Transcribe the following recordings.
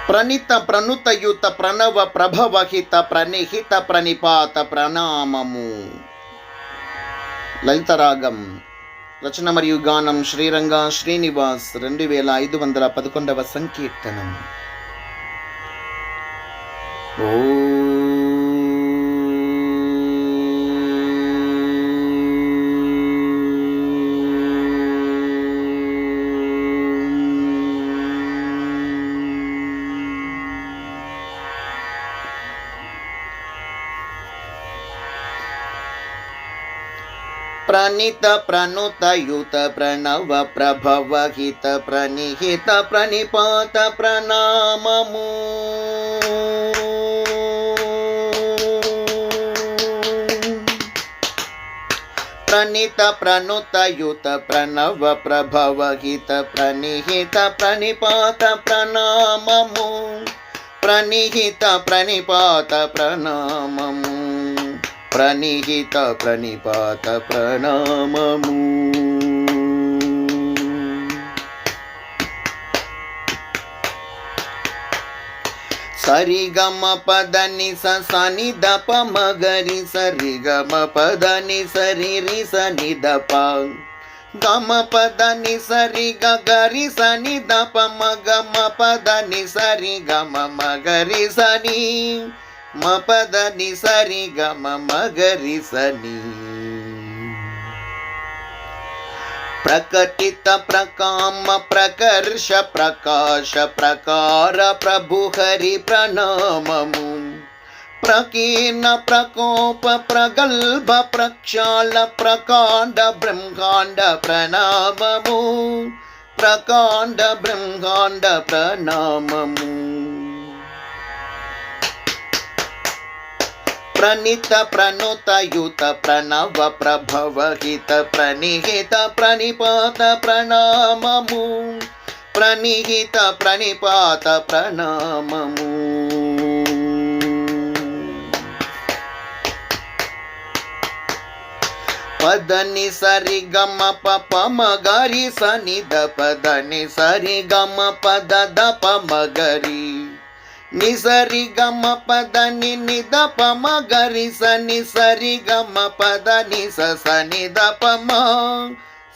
ప్రణిత ప్రణుతయుత ప్రణవ ప్రభవహిత ప్రణిహిత ప్రణిపాత ప్రణామము. లలితరాగం రచన మరియు గానం శ్రీరంగ శ్రీనివాస్ 2511వ సంకీర్తనం. ఓ ప్రణిత ప్రణుతయుత ప్రణవ ప్రభవహిత ప్రణిహిత ప్రణిపాత ప్రణామము. ప్రణిత ప్రణుతయుత ప్రణవ ప్రభవహిత ప్రణిహిత ప్రణిపాత ప్రణామము. ప్రణిహిత ప్రణిపాత ప్రణామము. ప్రణిహిత ప్రణిపాత ప్రణామము. సరిగమ పదని సని దప మగరి సరిగమ పదని సరి రి సని దప గమ పదని సరి గరి సని దప మగమ పదని సరి గమ మగరి సని మపదని సరి గమ మగరి సని. ప్రకటిత ప్రకామ ప్రకర్ష ప్రకాశ ప్రకార ప్రభు హరి ప్రణామము. ప్రకీర్ణ ప్రకోప ప్రగల్భ ప్రక్షాళ ప్రకాండ బ్రహ్మాండ ప్రణామము. ప్రకాండ బ్రహ్మాండ ప్రణామము. ప్రణిత ప్రణుతయుత ప్రణవ ప్రభవహిత ప్రణిహిత ప్రణిపాత ప్రణామము. ప్రణిహిత ప్రణిపాత ప్రణామము. పదని సరి గమ పప మగరి సని ద పదని సరి గమ పద దప మగరి నిసరి గమ పద ని ద ప మగరి సని సరి గమ పద ని సని ద ప మ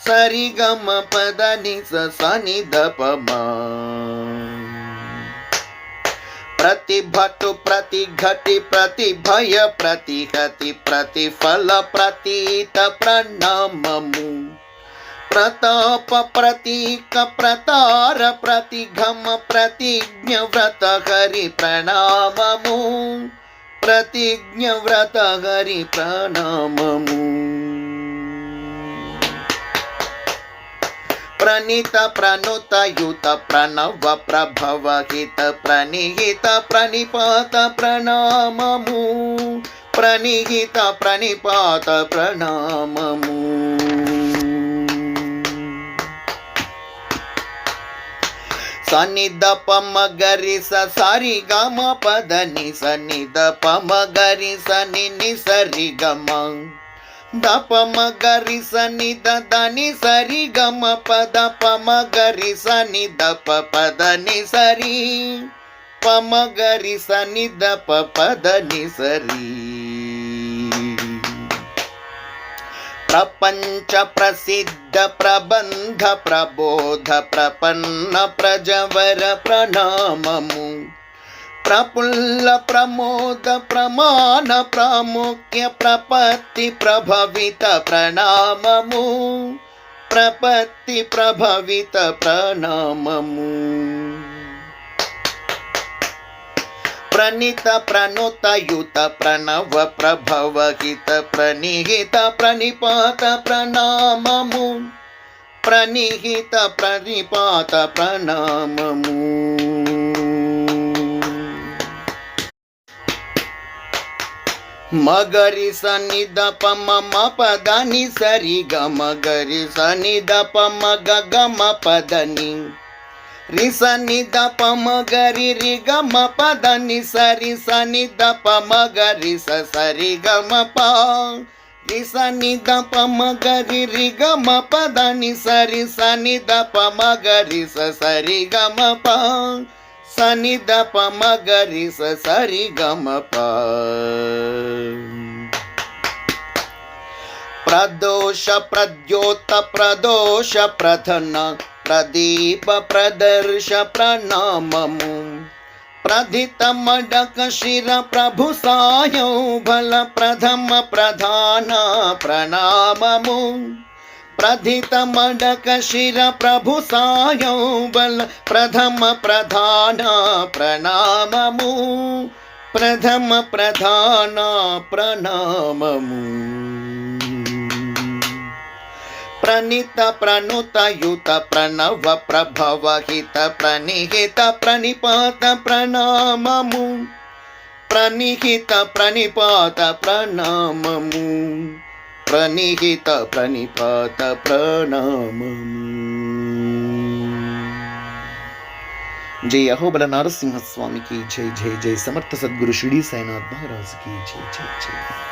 సరి గమ పద ని సని ద ప మ. ప్రతిభటు ప్రతిఘటి ప్రతిభయ ప్రతిహతి ప్రతిఫల ప్రతీత ప్రణామము. ప్రతాప ప్రతీక ప్రతార ప్రతిఘమ ప్రతిజ్ఞ వ్రత హరి ప్రణామము. ప్రతిజ్ఞ వ్రత హరి ప్రణామము. ప్రణిత ప్రణుతయుత ప్రణవ ప్రభవహిత ప్రణిహిత ప్రణిపాత ప్రణామము. ప్రణిహిత ప్రణిపాత ప్రణామము. సని ద ప మగరి సరి గమ పద ని సని ద ప మగరి సని ని సరి గమ ద ప మగరి సని ద ని సరి గమ పద ప మగరి సని ద ప పద ని సరి ప మగరి సని ద ప పద ని సరి. ప్రపంచ ప్రసిద్ధ ప్రబంధ ప్రబోధ ప్రపన్న ప్రజవర ప్రణామము. ప్రఫుల్ల ప్రమోద ప్రమాణ ప్రాముఖ్య ప్రపత్తి ప్రభవిత ప్రణామము. ప్రపత్తి ప్రభవిత ప్రణామము. ప్రణిత ప్రణుతయుత ప్రణవ ప్రభవహిత ప్రణిహిత ప్రణిపాత ప్రణామము. ప్రణిహిత ప్రణిపాత ప్రణామము. మగరి సని ద ప మ పద ని సరి గ మగరి సని ద ప మగ గమ పద ని రి సని ద ప మగరి రి గమ పద ని సరి సని ద ప మగరి సరి గమ ప రి సని ద ప మగరి రి గమ పద ని సరి సని ద ప మగరి సరి గమ ప సని దప మగరి సరి గమ ప. ప్రదోష ప్రద్యోత ప్రదోష ప్రధన ప్రదీప ప్రదర్శ ప్రణామము. ప్రధిత మడక శిర ప్రభు సాయం బల ప్రథమ ప్రధాన ప్రణామము. ప్రధిత మడక శిర ప్రభు సాయం బల ప్రథమ ప్రధాన ప్రణామము. ప్రథమ ప్రధాన ప్రణామము. ప్రణిత ప్రణుత యుత ప్రణవ ప్రభవ హిత ప్రణిహిత ప్రణిపాత ప్రణామము. ప్రణిహిత ప్రణిపాత ప్రణామము. ప్రణిహిత ప్రణిపాత ప్రణామము. జై అహోబల నరసింహస్వామికి జై. జై జై సమర్థ సద్గురు షిరిడి సాయినాథ్ మహారాజ్ की जय. जय जय.